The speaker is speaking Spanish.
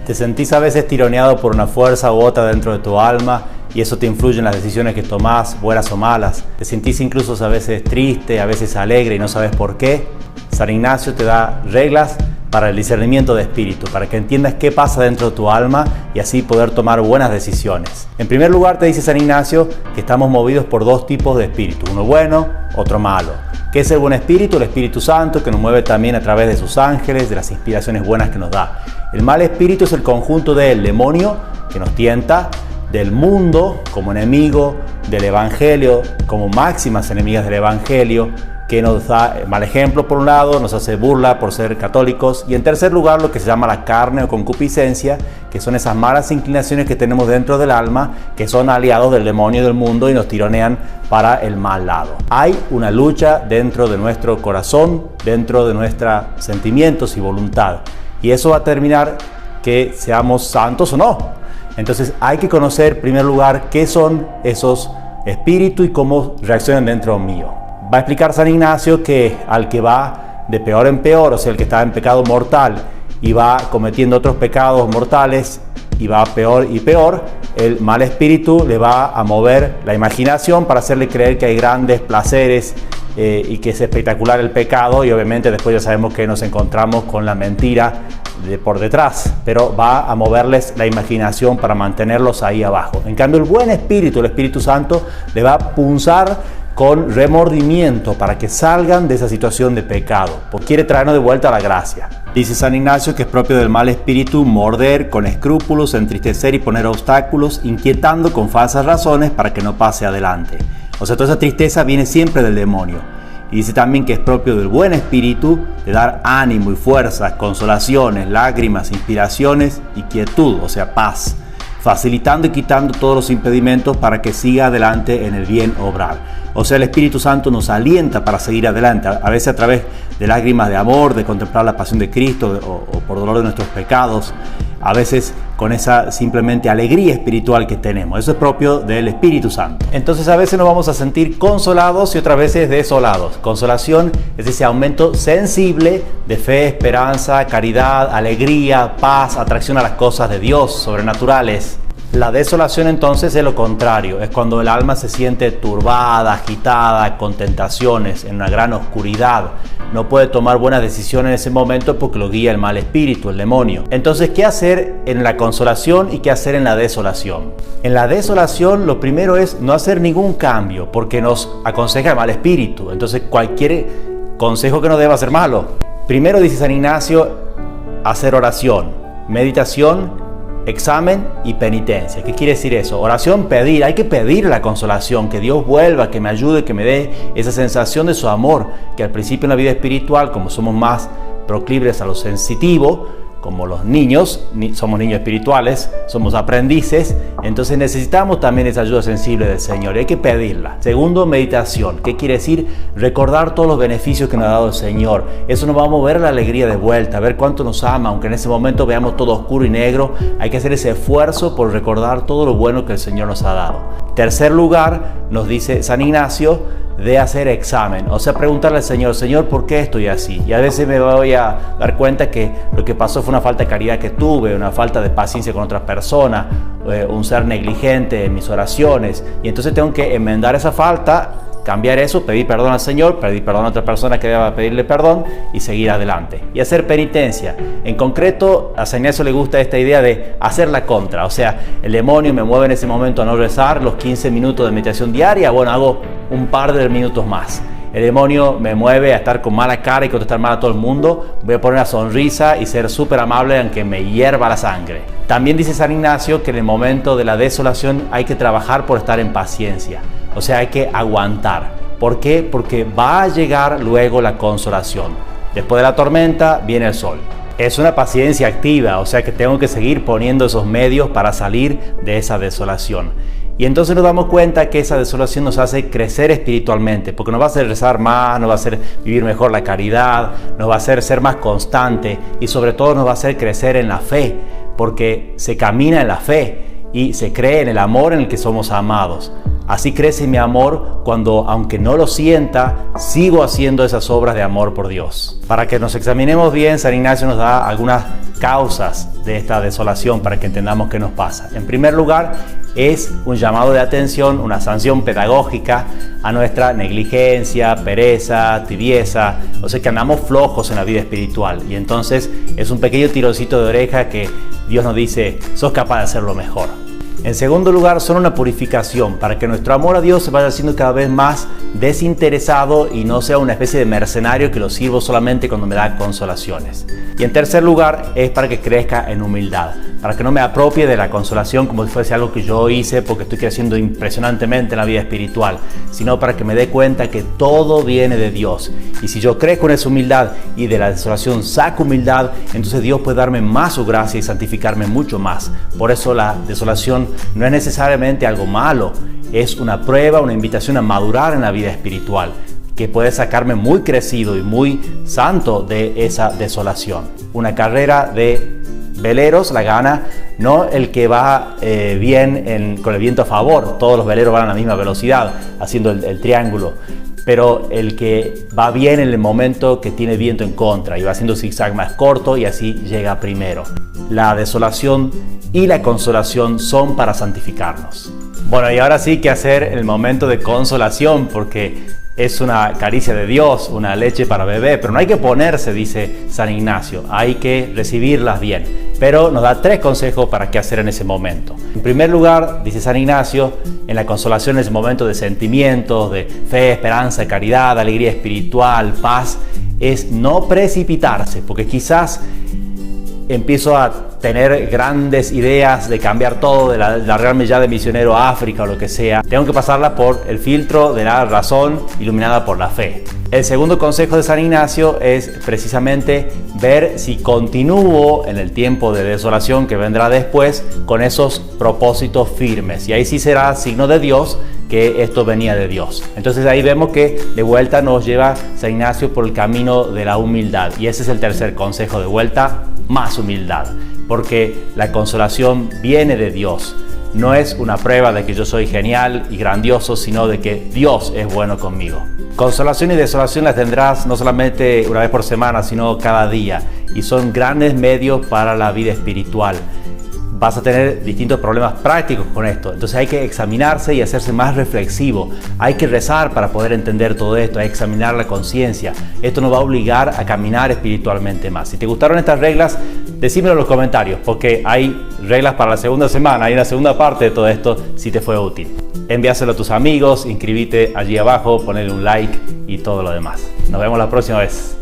Te sentís a veces tironeado por una fuerza u otra dentro de tu alma y eso te influye en las decisiones que tomás, buenas o malas. Te sentís incluso a veces triste, a veces alegre y no sabes por qué. San Ignacio te da reglas para el discernimiento de espíritu, para que entiendas qué pasa dentro de tu alma y así poder tomar buenas decisiones. En primer lugar te dice San Ignacio que estamos movidos por dos tipos de espíritu, uno bueno, otro malo. ¿Qué es el buen espíritu? El Espíritu Santo, que nos mueve también a través de sus ángeles, de las inspiraciones buenas que nos da. El mal espíritu es el conjunto del demonio, que nos tienta, del mundo como enemigo, del evangelio como máximas enemigas del evangelio, que nos da mal ejemplo por un lado, nos hace burla por ser católicos, y en tercer lugar lo que se llama la carne o concupiscencia, que son esas malas inclinaciones que tenemos dentro del alma, que son aliados del demonio del mundo y nos tironean para el mal lado. Hay una lucha dentro de nuestro corazón, dentro de nuestros sentimientos y voluntad, y eso va a determinar que seamos santos o no. Entonces hay que conocer en primer lugar qué son esos espíritus y cómo reaccionan dentro mío. Va a explicar San Ignacio que al que va de peor en peor, o sea, el que está en pecado mortal y va cometiendo otros pecados mortales y va peor y peor, el mal espíritu le va a mover la imaginación para hacerle creer que hay grandes placeres y que es espectacular el pecado, y obviamente después ya sabemos que nos encontramos con la mentira por detrás, pero va a moverles la imaginación para mantenerlos ahí abajo. En cambio, el buen espíritu, el Espíritu Santo, le va a punzar con remordimiento para que salgan de esa situación de pecado, porque quiere traernos de vuelta a la gracia. Dice San Ignacio que es propio del mal espíritu morder con escrúpulos, entristecer y poner obstáculos, inquietando con falsas razones para que no pase adelante. O sea, toda esa tristeza viene siempre del demonio. Y dice también que es propio del buen espíritu de dar ánimo y fuerzas, consolaciones, lágrimas, inspiraciones y quietud, o sea, paz, facilitando y quitando todos los impedimentos para que siga adelante en el bien obrar. O sea, el Espíritu Santo nos alienta para seguir adelante, a veces a través de lágrimas de amor, de contemplar la pasión de Cristo o por dolor de nuestros pecados, a veces con esa simplemente alegría espiritual que tenemos. Eso es propio del Espíritu Santo. Entonces a veces nos vamos a sentir consolados y otras veces desolados. Consolación es ese aumento sensible de fe, esperanza, caridad, alegría, paz, atracción a las cosas de Dios, sobrenaturales. La desolación entonces es lo contrario, es cuando el alma se siente turbada, agitada, con tentaciones, en una gran oscuridad. No puede tomar buenas decisiones en ese momento porque lo guía el mal espíritu, el demonio. Entonces, ¿qué hacer en la consolación y qué hacer en la desolación? En la desolación lo primero es no hacer ningún cambio porque nos aconseja el mal espíritu. Entonces, cualquier consejo que no deba ser malo. Primero dice San Ignacio, hacer oración, meditación, examen y penitencia. ¿Qué quiere decir eso? Oración, pedir. Hay que pedir la consolación, que Dios vuelva, que me ayude, que me dé esa sensación de su amor, que al principio en la vida espiritual, como somos más proclives a lo sensitivo, como los niños, somos niños espirituales, somos aprendices, entonces necesitamos también esa ayuda sensible del Señor y hay que pedirla. Segundo, meditación. ¿Qué quiere decir? Recordar todos los beneficios que nos ha dado el Señor. Eso nos va a mover la alegría de vuelta, a ver cuánto nos ama, aunque en ese momento veamos todo oscuro y negro, hay que hacer ese esfuerzo por recordar todo lo bueno que el Señor nos ha dado. Tercer lugar, nos dice San Ignacio, de hacer examen, o sea, preguntarle al Señor, Señor, ¿por qué estoy así? Y a veces me voy a dar cuenta que lo que pasó fue una falta de caridad que tuve, una falta de paciencia con otras personas, un ser negligente en mis oraciones, y entonces tengo que enmendar esa falta, cambiar eso, pedir perdón al Señor, pedir perdón a otra persona que deba pedirle perdón y seguir adelante. Y hacer penitencia. En concreto, a San Ignacio le gusta esta idea de hacer la contra. O sea, el demonio me mueve en ese momento a no rezar los 15 minutos de meditación diaria. Bueno, hago un par de minutos más. El demonio me mueve a estar con mala cara y contestar mal a todo el mundo. Voy a poner una sonrisa y ser súper amable aunque me hierva la sangre. También dice San Ignacio que en el momento de la desolación hay que trabajar por estar en paciencia. O sea, hay que aguantar. ¿Por qué? Porque va a llegar luego la consolación. Después de la tormenta viene el sol. Es una paciencia activa, o sea que tengo que seguir poniendo esos medios para salir de esa desolación. Y entonces nos damos cuenta que esa desolación nos hace crecer espiritualmente, porque nos va a hacer rezar más, nos va a hacer vivir mejor la caridad, nos va a hacer ser más constante y sobre todo nos va a hacer crecer en la fe, porque se camina en la fe y se cree en el amor en el que somos amados. Así crece mi amor cuando, aunque no lo sienta, sigo haciendo esas obras de amor por Dios. Para que nos examinemos bien, San Ignacio nos da algunas causas de esta desolación para que entendamos qué nos pasa. En primer lugar, es un llamado de atención, una sanción pedagógica a nuestra negligencia, pereza, tibieza, o sea que andamos flojos en la vida espiritual. Y entonces es un pequeño tironcito de oreja que Dios nos dice, sos capaz de hacerlo mejor. En segundo lugar, son una purificación para que nuestro amor a Dios se vaya haciendo cada vez más desinteresado y no sea una especie de mercenario que lo sirvo solamente cuando me da consolaciones. Y en tercer lugar, es para que crezca en humildad, para que no me apropie de la consolación como si fuese algo que yo hice porque estoy creciendo impresionantemente en la vida espiritual, sino para que me dé cuenta que todo viene de Dios. Y si yo crezco en esa humildad y de la desolación saco humildad, entonces Dios puede darme más su gracia y santificarme mucho más. Por eso la desolación no es necesariamente algo malo, es una prueba, una invitación a madurar en la vida espiritual, que puede sacarme muy crecido y muy santo de esa desolación. Una carrera de veleros la gana no el que va bien con el viento a favor, todos los veleros van a la misma velocidad, haciendo el triángulo, pero el que va bien en el momento que tiene viento en contra y va haciendo zigzag más corto y así llega primero. La desolación y la consolación son para santificarnos. Bueno, y ahora sí, ¿qué hacer en el momento de consolación? Porque es una caricia de Dios, una leche para bebé, pero no hay que ponerse, dice San Ignacio, hay que recibirlas bien. Pero nos da 3 consejos para qué hacer en ese momento. En primer lugar, dice San Ignacio, en la consolación, en ese momento de sentimientos, de fe, esperanza, caridad, alegría espiritual, paz, es no precipitarse, porque quizás empiezo a tener grandes ideas de cambiar todo, de largarme ya de misionero a África o lo que sea. Tengo que pasarla por el filtro de la razón iluminada por la fe. El segundo consejo de San Ignacio es precisamente ver si continúo en el tiempo de desolación que vendrá después con esos propósitos firmes. Y ahí sí será signo de Dios que esto venía de Dios. Entonces ahí vemos que de vuelta nos lleva San Ignacio por el camino de la humildad. Y ese es el tercer consejo, de vuelta, más humildad. Porque la consolación viene de Dios. No es una prueba de que yo soy genial y grandioso, sino de que Dios es bueno conmigo. Consolación y desolación las tendrás no solamente una vez por semana, sino cada día. Y son grandes medios para la vida espiritual. Vas a tener distintos problemas prácticos con esto. Entonces hay que examinarse y hacerse más reflexivo. Hay que rezar para poder entender todo esto, hay que examinar la conciencia. Esto nos va a obligar a caminar espiritualmente más. Si te gustaron estas reglas, decímelo en los comentarios, porque hay reglas para la segunda semana, hay una segunda parte de todo esto, si te fue útil. Envíaselo a tus amigos, inscríbete allí abajo, ponle un like y todo lo demás. Nos vemos la próxima vez.